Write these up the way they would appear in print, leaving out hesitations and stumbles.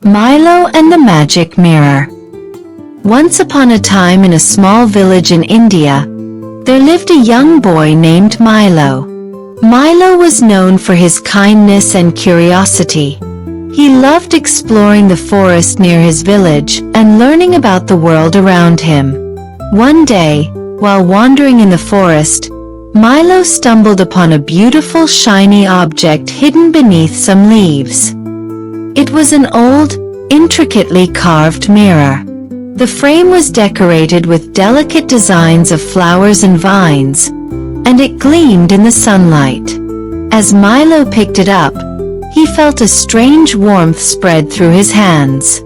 Milo and the Magic Mirror. Once upon a time in a small village in India, there lived a young boy named Milo. Milo was known for his kindness and curiosity. He loved exploring the forest near his village and learning about the world around him. One day, while wandering in the forest, Milo stumbled upon a beautiful shiny object hidden beneath some leaves. It was an old, intricately carved mirror. The frame was decorated with delicate designs of flowers and vines, and it gleamed in the sunlight. As Milo picked it up, he felt a strange warmth spread through his hands.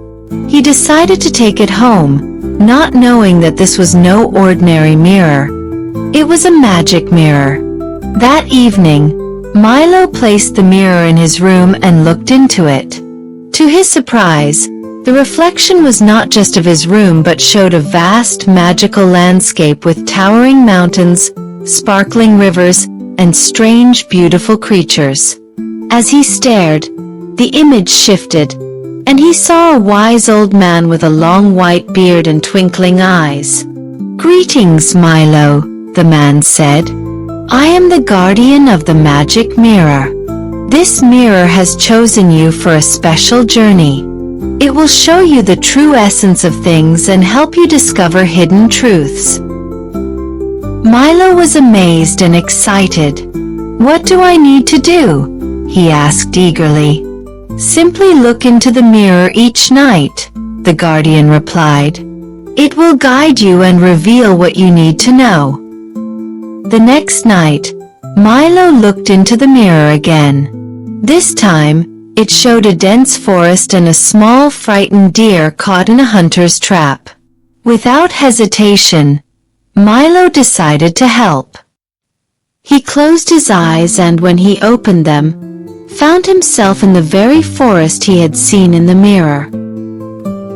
He decided to take it home, not knowing that this was no ordinary mirror. It was a magic mirror. That evening, Milo placed the mirror in his room and looked into it. To his surprise, the reflection was not just of his room but showed a vast magical landscape with towering mountains, sparkling rivers, and strange, beautiful creatures. As he stared, the image shifted, and he saw a wise old man with a long white beard and twinkling eyes. "Greetings, Milo," the man said. "I am the guardian of the magic mirror. This mirror has chosen you for a special journey. It will show you the true essence of things and help you discover hidden truths." Milo was amazed and excited. "What do I need to do?" he asked eagerly. "Simply look into the mirror each night," the guardian replied. "It will guide you and reveal what you need to know." The next night, Milo looked into the mirror again. This time, it showed a dense forest and a small frightened deer caught in a hunter's trap. Without hesitation, Milo decided to help. He closed his eyes and when he opened them, found himself in the very forest he had seen in the mirror.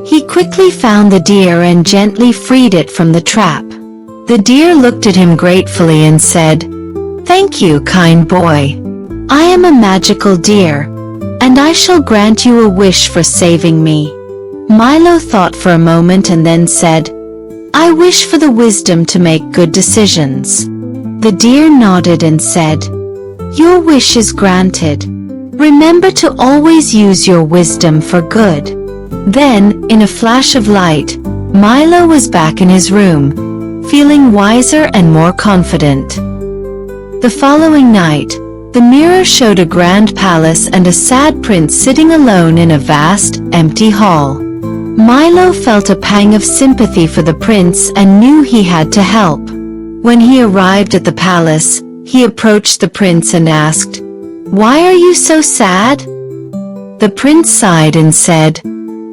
He quickly found the deer and gently freed it from the trap. The deer looked at him gratefully and said, "Thank you, kind boy. I am a magical deer, and I shall grant you a wish for saving me." Milo thought for a moment and then said, "I wish for the wisdom to make good decisions." The deer nodded and said, "Your wish is granted. Remember to always use your wisdom for good." Then, in a flash of light, Milo was back in his room, feeling wiser and more confident. The following night, the mirror showed a grand palace and a sad prince sitting alone in a vast, empty hall. Milo felt a pang of sympathy for the prince and knew he had to help. When he arrived at the palace, he approached the prince and asked, "Why are you so sad?" The prince sighed and said,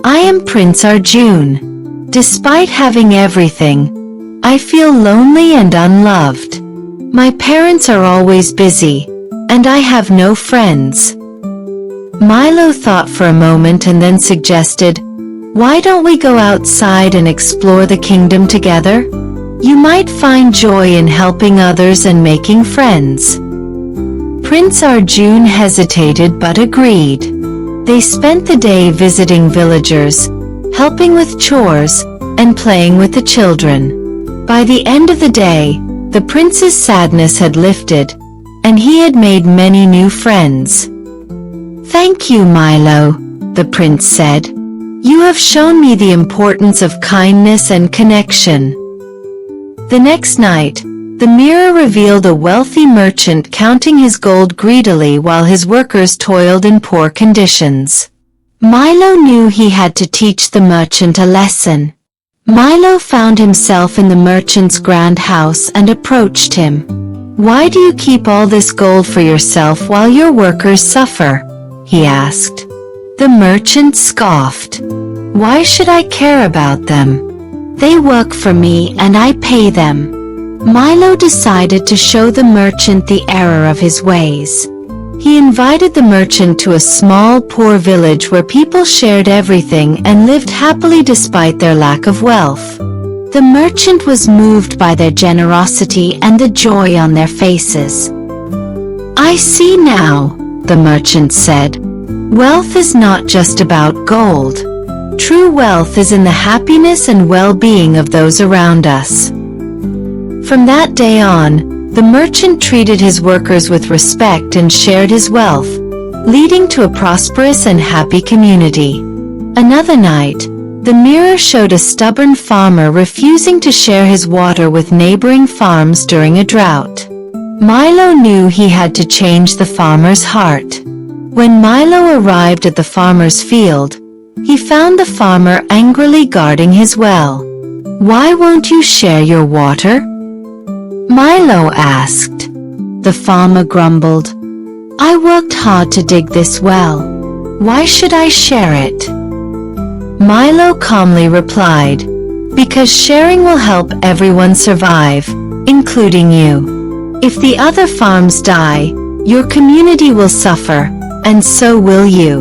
"I am Prince Arjun. Despite having everything, I feel lonely and unloved. My parents are always busy, and I have no friends." Milo thought for a moment and then suggested, "Why don't we go outside and explore the kingdom together? You might find joy in helping others and making friends." Prince Arjun hesitated but agreed. They spent the day visiting villagers, helping with chores, and playing with the children. By the end of the day, the prince's sadness had lifted, and he had made many new friends. "Thank you, Milo," the prince said. "You have shown me the importance of kindness and connection." The next night, the mirror revealed a wealthy merchant counting his gold greedily while his workers toiled in poor conditions. Milo knew he had to teach the merchant a lesson. Milo found himself in the merchant's grand house and approached him. "Why do you keep all this gold for yourself while your workers suffer?" he asked. The merchant scoffed. "Why should I care about them? They work for me and I pay them." Milo decided to show the merchant the error of his ways. He invited the merchant to a small, poor village where people shared everything and lived happily despite their lack of wealth. The merchant was moved by their generosity and the joy on their faces. "I see now," the merchant said. Wealth is not just about gold. True wealth is in the happiness and well-being of those around us. From that day on, the merchant treated his workers with respect and shared his wealth, leading to a prosperous and happy community. Another night, the mirror showed a stubborn farmer refusing to share his water with neighboring farms during a drought. Milo knew he had to change the farmer's heart. When Milo arrived at the farmer's field, he found the farmer angrily guarding his well. "Why won't you share your water?" Milo asked. The farmer grumbled, "I worked hard to dig this well. Why should I share it?" Milo calmly replied, "Because sharing will help everyone survive, including you. If the other farms die, your community will suffer, and so will you."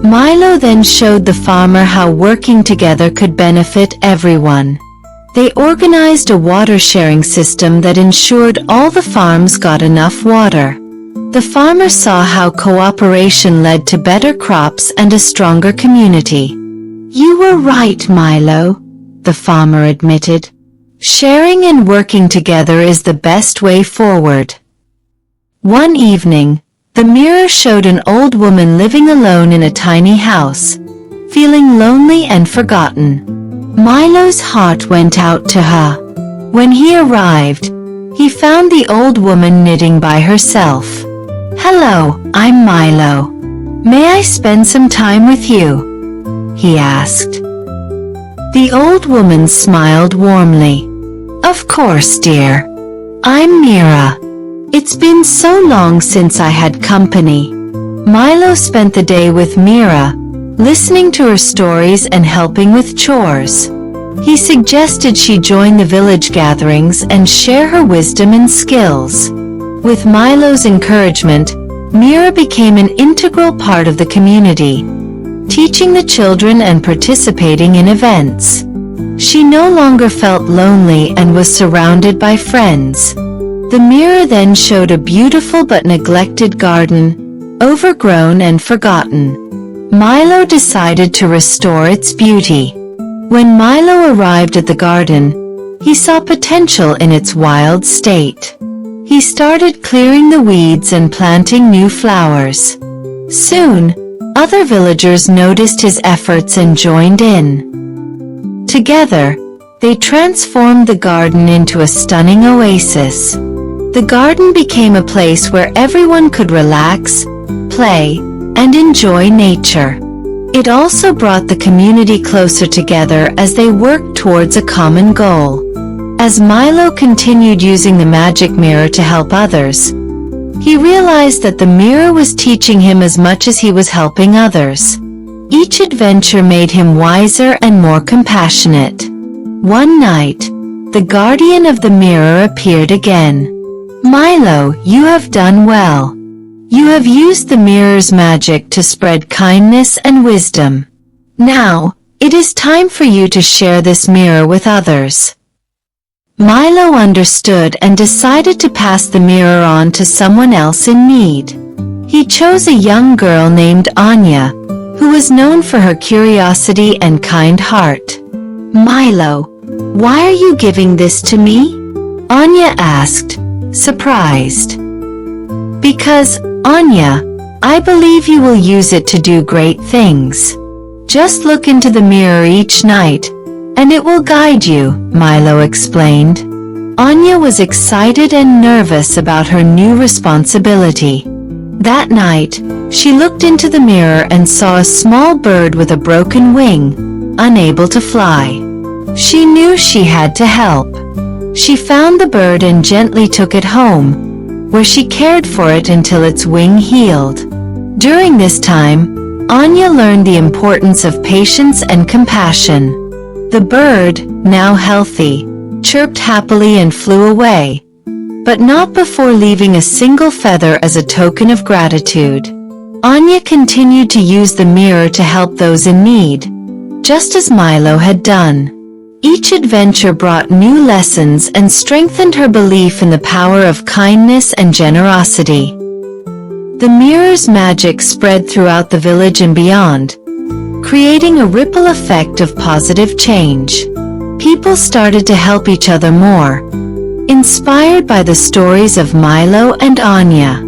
Milo then showed the farmer how working together could benefit everyone. They organized a water-sharing system that ensured all the farms got enough water. The farmer saw how cooperation led to better crops and a stronger community. "You were right, Milo," the farmer admitted. "Sharing and working together is the best way forward." One evening, the mirror showed an old woman living alone in a tiny house, feeling lonely and forgotten. Milo's heart went out to her. When he arrived, he found the old woman knitting by herself. "Hello, I'm Milo. May I spend some time with you?" he asked. The old woman smiled warmly. "Of course, dear. I'm Mira. It's been so long since I had company." Milo spent the day with Mira, listening to her stories and helping with chores. He suggested she join the village gatherings and share her wisdom and skills. With Milo's encouragement, Mira became an integral part of the community, teaching the children and participating in events. She no longer felt lonely and was surrounded by friends. The mirror then showed a beautiful but neglected garden, overgrown and forgotten. Milo decided to restore its beauty. When Milo arrived at the garden, he saw potential in its wild state. He started clearing the weeds and planting new flowers. Soon, other villagers noticed his efforts and joined in. Together, they transformed the garden into a stunning oasis. The garden became a place where everyone could relax, play, and enjoy nature. It also brought the community closer together as they worked towards a common goal. As Milo continued using the magic mirror to help others, he realized that the mirror was teaching him as much as he was helping others. Each adventure made him wiser and more compassionate. One night, the guardian of the mirror appeared again. "Milo, you have done well. You have used the mirror's magic to spread kindness and wisdom. Now, it is time for you to share this mirror with others." Milo understood and decided to pass the mirror on to someone else in need. He chose a young girl named Anya, who was known for her curiosity and kind heart. "Milo, why are you giving this to me?" Anya asked, surprised. "Because, Anya, I believe you will use it to do great things. Just look into the mirror each night, and it will guide you," Milo explained. Anya was excited and nervous about her new responsibility. That night, she looked into the mirror and saw a small bird with a broken wing, unable to fly. She knew she had to help. She found the bird and gently took it home, where she cared for it until its wing healed. During this time, Anya learned the importance of patience and compassion. The bird, now healthy, chirped happily and flew away, but not before leaving a single feather as a token of gratitude. Anya continued to use the mirror to help those in need, just as Milo had done. Each adventure brought new lessons and strengthened her belief in the power of kindness and generosity. The mirror's magic spread throughout the village and beyond, creating a ripple effect of positive change. People started to help each other more, inspired by the stories of Milo and Anya.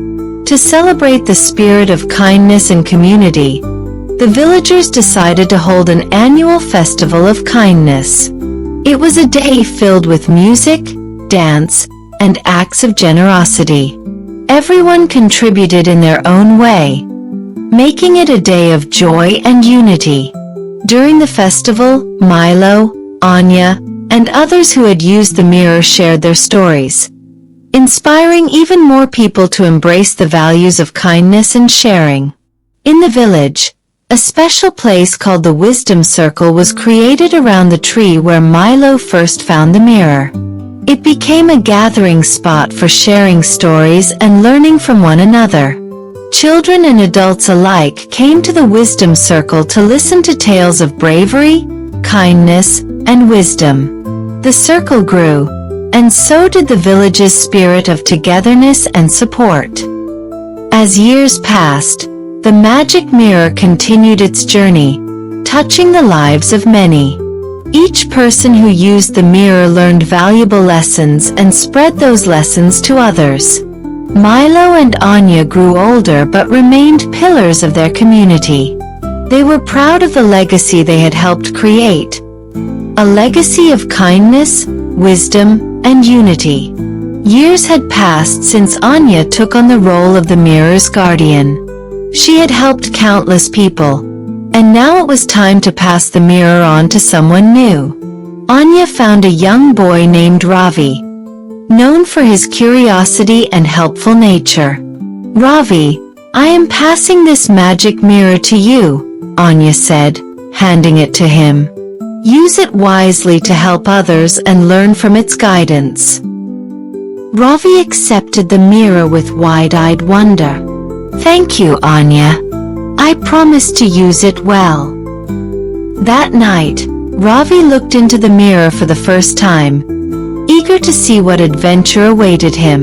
To celebrate the spirit of kindness and community, the villagers decided to hold an annual festival of kindness. It was a day filled with music, dance, and acts of generosity. Everyone contributed in their own way, making it a day of joy and unity. During the festival, Milo, Anya, and others who had used the mirror shared their stories, inspiring even more people to embrace the values of kindness and sharing. In the village, a special place called the Wisdom Circle was created around the tree where Milo first found the mirror. It became a gathering spot for sharing stories and learning from one another. Children and adults alike came to the Wisdom Circle to listen to tales of bravery, kindness, and wisdom. The circle grew, and so did the village's spirit of togetherness and support. As years passed, the magic mirror continued its journey, touching the lives of many. Each person who used the mirror learned valuable lessons and spread those lessons to others. Milo and Anya grew older but remained pillars of their community. They were proud of the legacy they had helped create, a legacy of kindness, wisdom, and unity. Years had passed since Anya took on the role of the mirror's guardian. She had helped countless people, and now it was time to pass the mirror on to someone new. Anya found a young boy named Ravi, known for his curiosity and helpful nature. "Ravi, I am passing this magic mirror to you," Anya said, handing it to him. "Use it wisely to help others and learn from its guidance." Ravi accepted the mirror with wide-eyed wonder. "Thank you, Anya. I promise to use it well." That night, Ravi looked into the mirror for the first time, eager to see what adventure awaited him.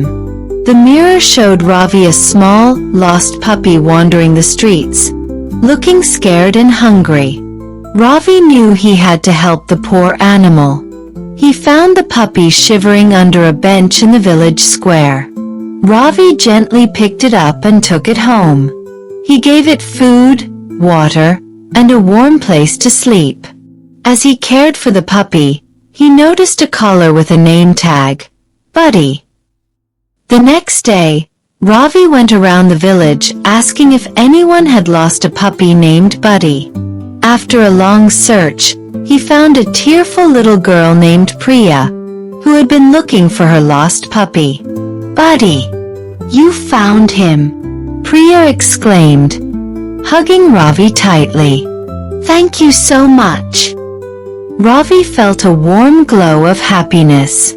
The mirror showed Ravi a small, lost puppy wandering the streets, looking scared and hungry. Ravi knew he had to help the poor animal. He found the puppy shivering under a bench in the village square. Ravi gently picked it up and took it home. He gave it food, water, and a warm place to sleep. As he cared for the puppy, he noticed a collar with a name tag, Buddy. The next day, Ravi went around the village asking if anyone had lost a puppy named Buddy. After a long search, he found a tearful little girl named Priya, who had been looking for her lost puppy. "Buddy, you found him," Priya exclaimed, hugging Ravi tightly. "Thank you so much." Ravi felt a warm glow of happiness.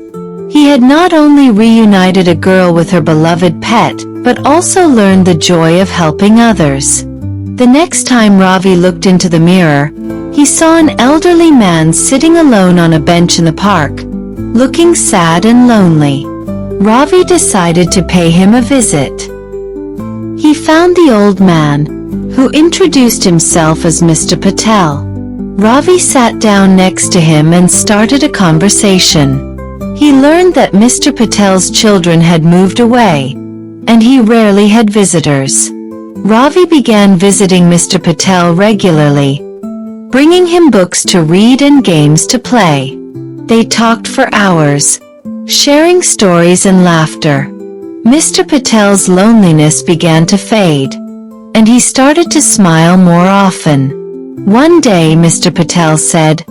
He had not only reunited a girl with her beloved pet, but also learned the joy of helping others. The next time Ravi looked into the mirror, he saw an elderly man sitting alone on a bench in the park, looking sad and lonely. Ravi decided to pay him a visit. He found the old man, who introduced himself as Mr. Patel. Ravi sat down next to him and started a conversation. He learned that Mr. Patel's children had moved away, and he rarely had visitors. Ravi began visiting Mr. Patel regularly, bringing him books to read and games to play. They talked for hours, sharing stories and laughter. Mr. Patel's loneliness began to fade, and he started to smile more often. One day Mr. Patel said,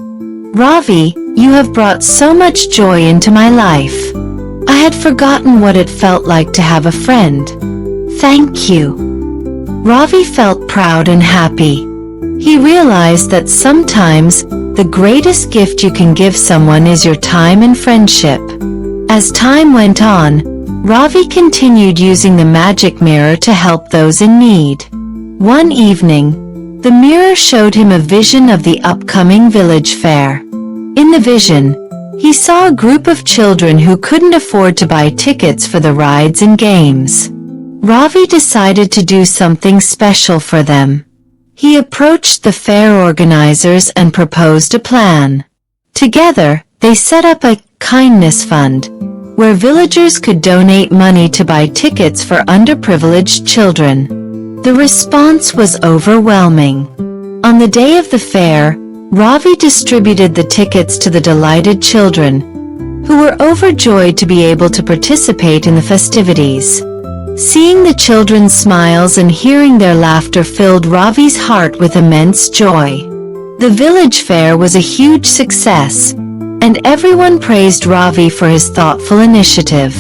"Ravi, you have brought so much joy into my life. I had forgotten what it felt like to have a friend. Thank you." Ravi felt proud and happy. He realized that sometimes the greatest gift you can give someone is your time and friendship. As time went on, Ravi continued using the magic mirror to help those in need. One evening, the mirror showed him a vision of the upcoming village fair. In the vision, he saw a group of children who couldn't afford to buy tickets for the rides and games. Ravi decided to do something special for them. He approached the fair organizers and proposed a plan. Together, they set up a kindness fund, where villagers could donate money to buy tickets for underprivileged children. The response was overwhelming. On the day of the fair, Ravi distributed the tickets to the delighted children, who were overjoyed to be able to participate in the festivities. Seeing the children's smiles and hearing their laughter filled Ravi's heart with immense joy. The village fair was a huge success, and everyone praised Ravi for his thoughtful initiative.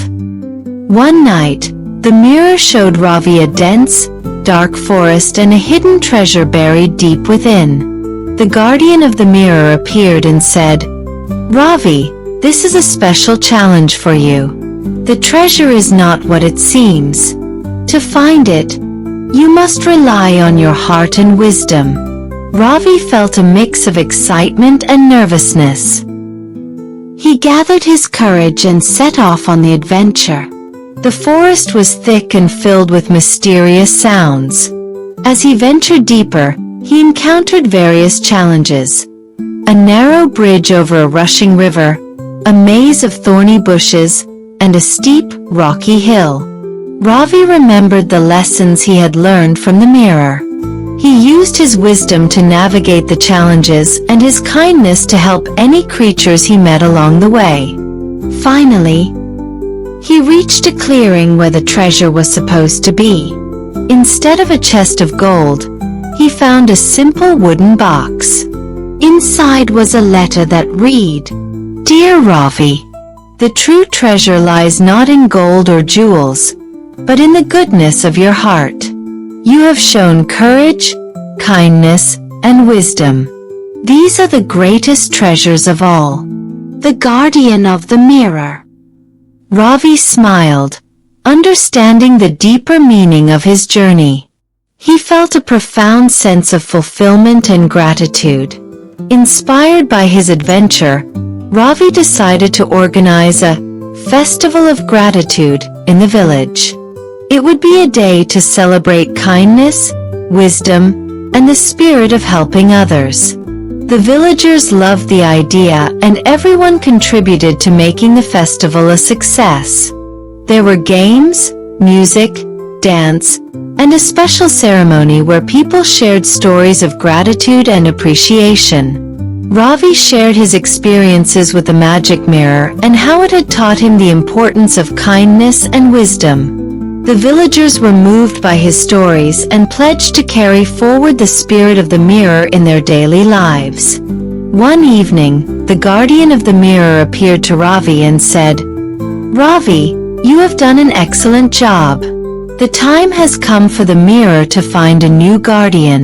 One night, the mirror showed Ravi a dense, dark forest and a hidden treasure buried deep within. The guardian of the mirror appeared and said, "Ravi, this is a special challenge for you. The treasure is not what it seems. To find it, you must rely on your heart and wisdom." Ravi felt a mix of excitement and nervousness. He gathered his courage and set off on the adventure. The forest was thick and filled with mysterious sounds. As he ventured deeper, he encountered various challenges. A narrow bridge over a rushing river, a maze of thorny bushes, and a steep, rocky hill. Ravi remembered the lessons he had learned from the mirror. He used his wisdom to navigate the challenges and his kindness to help any creatures he met along the way. Finally, he reached a clearing where the treasure was supposed to be. Instead of a chest of gold, he found a simple wooden box. Inside was a letter that read, "Dear Ravi, the true treasure lies not in gold or jewels, but in the goodness of your heart. You have shown courage, kindness, and wisdom. These are the greatest treasures of all." The guardian of the mirror. Ravi smiled, understanding the deeper meaning of his journey. He felt a profound sense of fulfillment and gratitude. Inspired by his adventure, Ravi decided to organize a festival of gratitude in the village. It would be a day to celebrate kindness, wisdom, and the spirit of helping others. The villagers loved the idea and everyone contributed to making the festival a success. There were games, music, dance, and a special ceremony where people shared stories of gratitude and appreciation. Ravi shared his experiences with the magic mirror and how it had taught him the importance of kindness and wisdom. The villagers were moved by his stories and pledged to carry forward the spirit of the mirror in their daily lives. One evening, the guardian of the mirror appeared to Ravi and said, "Ravi, you have done an excellent job. The time has come for the mirror to find a new guardian.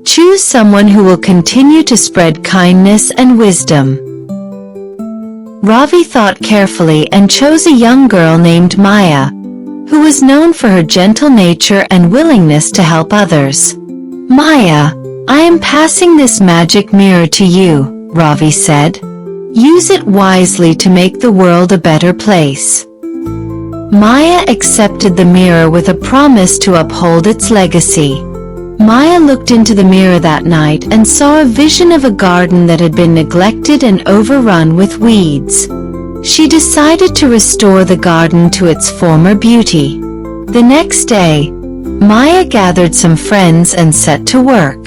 Choose someone who will continue to spread kindness and wisdom." Ravi thought carefully and chose a young girl named Maya, who was known for her gentle nature and willingness to help others. "Maya, I am passing this magic mirror to you," Ravi said. "Use it wisely to make the world a better place." Maya accepted the mirror with a promise to uphold its legacy. Maya looked into the mirror that night and saw a vision of a garden that had been neglected and overrun with weeds. She decided to restore the garden to its former beauty. The next day, Maya gathered some friends and set to work.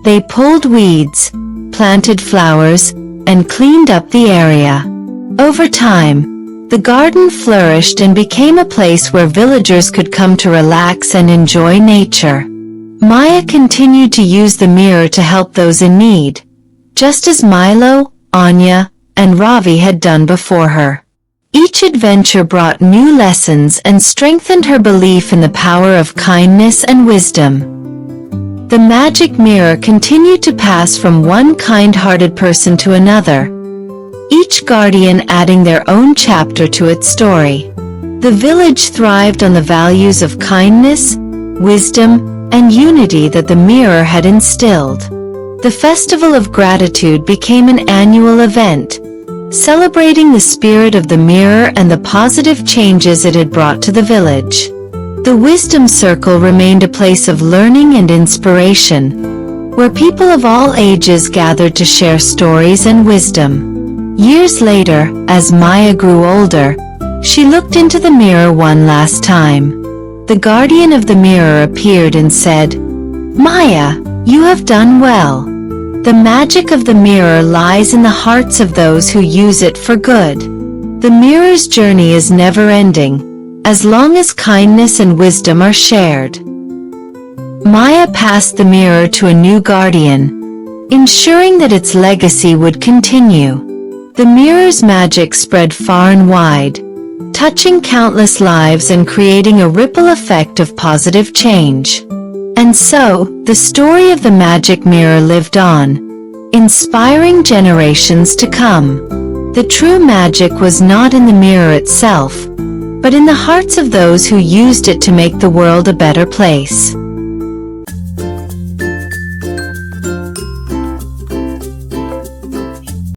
They pulled weeds, planted flowers, and cleaned up the area. Over time, the garden flourished and became a place where villagers could come to relax and enjoy nature. Maya continued to use the mirror to help those in need, just as Milo, Anya, and Ravi had done before her. Each adventure brought new lessons and strengthened her belief in the power of kindness and wisdom. The magic mirror continued to pass from one kind-hearted person to another, each guardian adding their own chapter to its story. The village thrived on the values of kindness, wisdom, and unity that the mirror had instilled. The Festival of Gratitude became an annual event, celebrating the spirit of the mirror and the positive changes it had brought to the village. The wisdom circle remained a place of learning and inspiration, where people of all ages gathered to share stories and wisdom. Years later, as Maya grew older, she looked into the mirror one last time. The guardian of the mirror appeared and said, "Maya, you have done well. The magic of the mirror lies in the hearts of those who use it for good. The mirror's journey is never-ending, as long as kindness and wisdom are shared." Maya passed the mirror to a new guardian, ensuring that its legacy would continue. The mirror's magic spread far and wide, touching countless lives and creating a ripple effect of positive change. And so, the story of the magic mirror lived on, inspiring generations to come. The true magic was not in the mirror itself, but in the hearts of those who used it to make the world a better place.